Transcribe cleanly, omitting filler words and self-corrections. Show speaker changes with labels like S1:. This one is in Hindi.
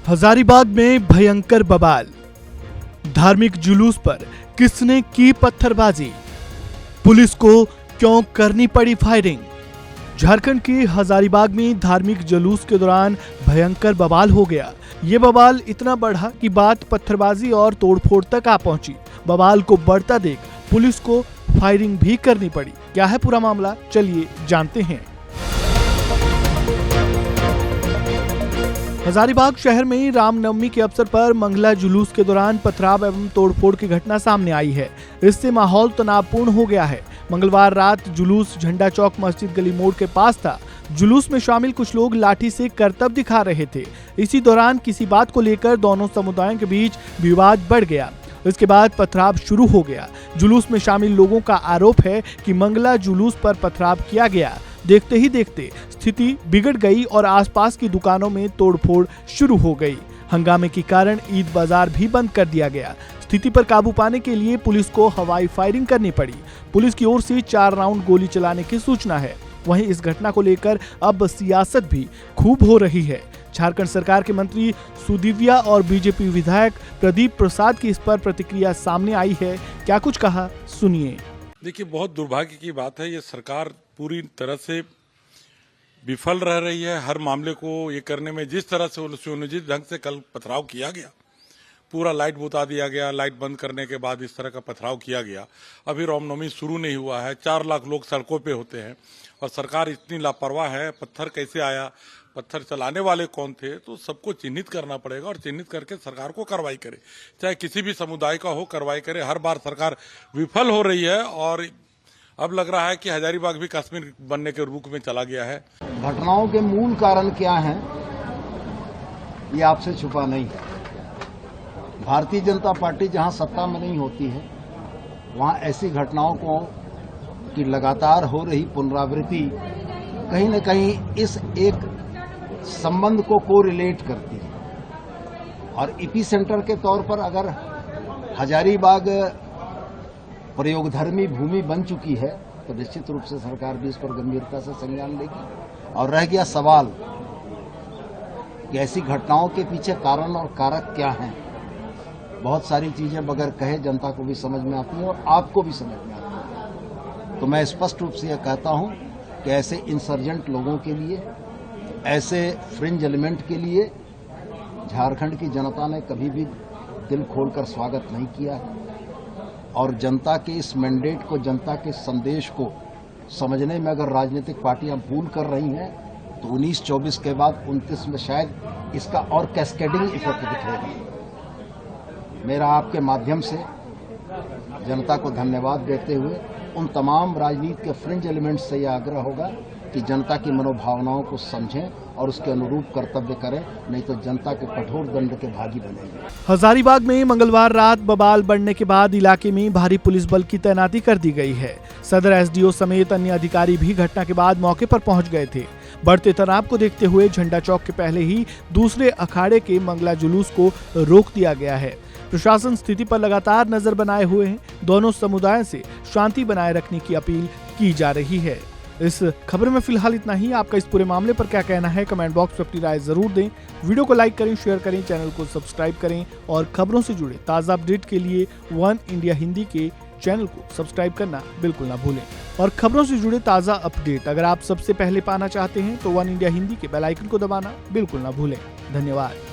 S1: हजारीबाग में भयंकर बवाल। धार्मिक जुलूस पर किसने की पत्थरबाजी? पुलिस को क्यों करनी पड़ी फायरिंग? झारखंड के हजारीबाग में धार्मिक जुलूस के दौरान भयंकर बवाल हो गया। ये बवाल इतना बढ़ा कि बात पत्थरबाजी और तोड़फोड़ तक आ पहुंची। बवाल को बढ़ता देख पुलिस को फायरिंग भी करनी पड़ी। क्या है पूरा मामला, चलिए जानते हैं। हजारीबाग शहर में रामनवमी के अवसर पर मंगला जुलूस के दौरान पथराव एवं तोड़फोड़ की घटना सामने आई है। इससे माहौल तनावपूर्ण हो गया है। मंगलवार रात जुलूस झंडा चौक मस्जिद गली मोड़ के पास था। जुलूस में शामिल कुछ लोग लाठी से करतब दिखा रहे थे। इसी दौरान किसी बात को लेकर दोनों समुदायों के बीच विवाद बढ़ गया। इसके बाद पथराव शुरू हो गया। जुलूस में शामिल लोगों का आरोप है कि मंगला जुलूस पर पथराव किया गया। देखते ही देखते स्थिति बिगड़ गई और आसपास की दुकानों में तोड़फोड़ शुरू हो गई। हंगामे के कारण ईद बाजार भी बंद कर दिया गया। स्थिति पर काबू पाने के लिए पुलिस को हवाई फायरिंग करनी पड़ी। पुलिस की ओर से 4 राउंड गोली चलाने की सूचना है। वहीं इस घटना को लेकर अब सियासत भी खूब हो रही है। झारखंड सरकार के मंत्री सुदीव्या और बीजेपी विधायक प्रदीप प्रसाद की इस पर प्रतिक्रिया सामने आई है। क्या कुछ कहा, सुनिए।
S2: देखिए, बहुत दुर्भाग्य की बात है। ये सरकार पूरी तरह से विफल रह रही है हर मामले को ये करने में। जिस तरह से सुनियोजित ढंग से कल पथराव किया गया, पूरा लाइट बुता दिया गया, लाइट बंद करने के बाद इस तरह का पथराव किया गया। अभी रामनवमी शुरू नहीं हुआ है, 4 लाख लोग सड़कों पे होते हैं और सरकार इतनी लापरवाह है। पत्थर कैसे आया, पत्थर चलाने वाले कौन थे, तो सबको चिन्हित करना पड़ेगा और चिन्हित करके सरकार को कार्रवाई करे। चाहे किसी भी समुदाय का हो, कार्रवाई करे। हर बार सरकार विफल हो रही है और अब लग रहा है कि हजारीबाग भी कश्मीर बनने के रूप में चला गया है।
S3: घटनाओं के मूल कारण क्या हैं, ये आपसे छुपा नहीं है। भारतीय जनता पार्टी जहां सत्ता में नहीं होती है, वहां ऐसी घटनाओं को की लगातार हो रही पुनरावृत्ति कहीं न कहीं इस एक संबंध को कोरिलेट करती है। और ईपी सेंटर के तौर पर अगर हजारीबाग प्रयोगधर्मी भूमि बन चुकी है तो निश्चित रूप से सरकार भी इस पर गंभीरता से संज्ञान लेगी। और रह गया सवाल कि ऐसी घटनाओं के पीछे कारण और कारक क्या हैं, बहुत सारी चीजें बगैर कहे जनता को भी समझ में आती हैं और आपको भी समझ में आती है। तो मैं स्पष्ट रूप से यह कहता हूं कि ऐसे इंसर्जेंट लोगों के लिए, ऐसे फ्रिंज एलिमेंट के लिए झारखंड की जनता ने कभी भी दिल खोलकर स्वागत नहीं किया है। और जनता के इस मैंडेट को, जनता के संदेश को समझने में अगर राजनीतिक पार्टियां भूल कर रही हैं तो 19-24 के बाद 29 में शायद इसका और कैस्केडिंग इफेक्ट दिखेगा। मेरा आपके माध्यम से जनता को धन्यवाद देते हुए उन तमाम राजनीति के फ्रिंज एलिमेंट्स से यह आग्रह होगा कि जनता की मनोभावनाओं को समझें और उसके अनुरूप कर्तव्य करें, नहीं तो जनता के कठोर दंड के भागी बनेंगे।
S1: हजारीबाग में मंगलवार रात बवाल बढ़ने के बाद इलाके में भारी पुलिस बल की तैनाती कर दी गई है। सदर एसडीओ समेत अन्य अधिकारी भी घटना के बाद मौके पर पहुंच गए थे। बढ़ते तनाव को देखते हुए झंडा चौक के पहले ही दूसरे अखाड़े के मंगला जुलूस को रोक दिया गया है। प्रशासन स्थिति पर लगातार नजर बनाए हुए है। दोनों समुदायों से शांति बनाए रखने की अपील की जा रही है। इस खबर में फिलहाल इतना ही। आपका इस पूरे मामले पर क्या कहना है, कमेंट बॉक्स में अपनी राय जरूर दें। वीडियो को लाइक करें, शेयर करें, चैनल को सब्सक्राइब करें और खबरों से जुड़े ताज़ा अपडेट के लिए वन इंडिया हिंदी के चैनल को सब्सक्राइब करना बिल्कुल ना भूलें। और खबरों से जुड़े ताज़ा अपडेट अगर आप सबसे पहले पाना चाहते हैं तो वन इंडिया हिंदी के बेल आइकन को दबाना बिल्कुल ना भूलें। धन्यवाद।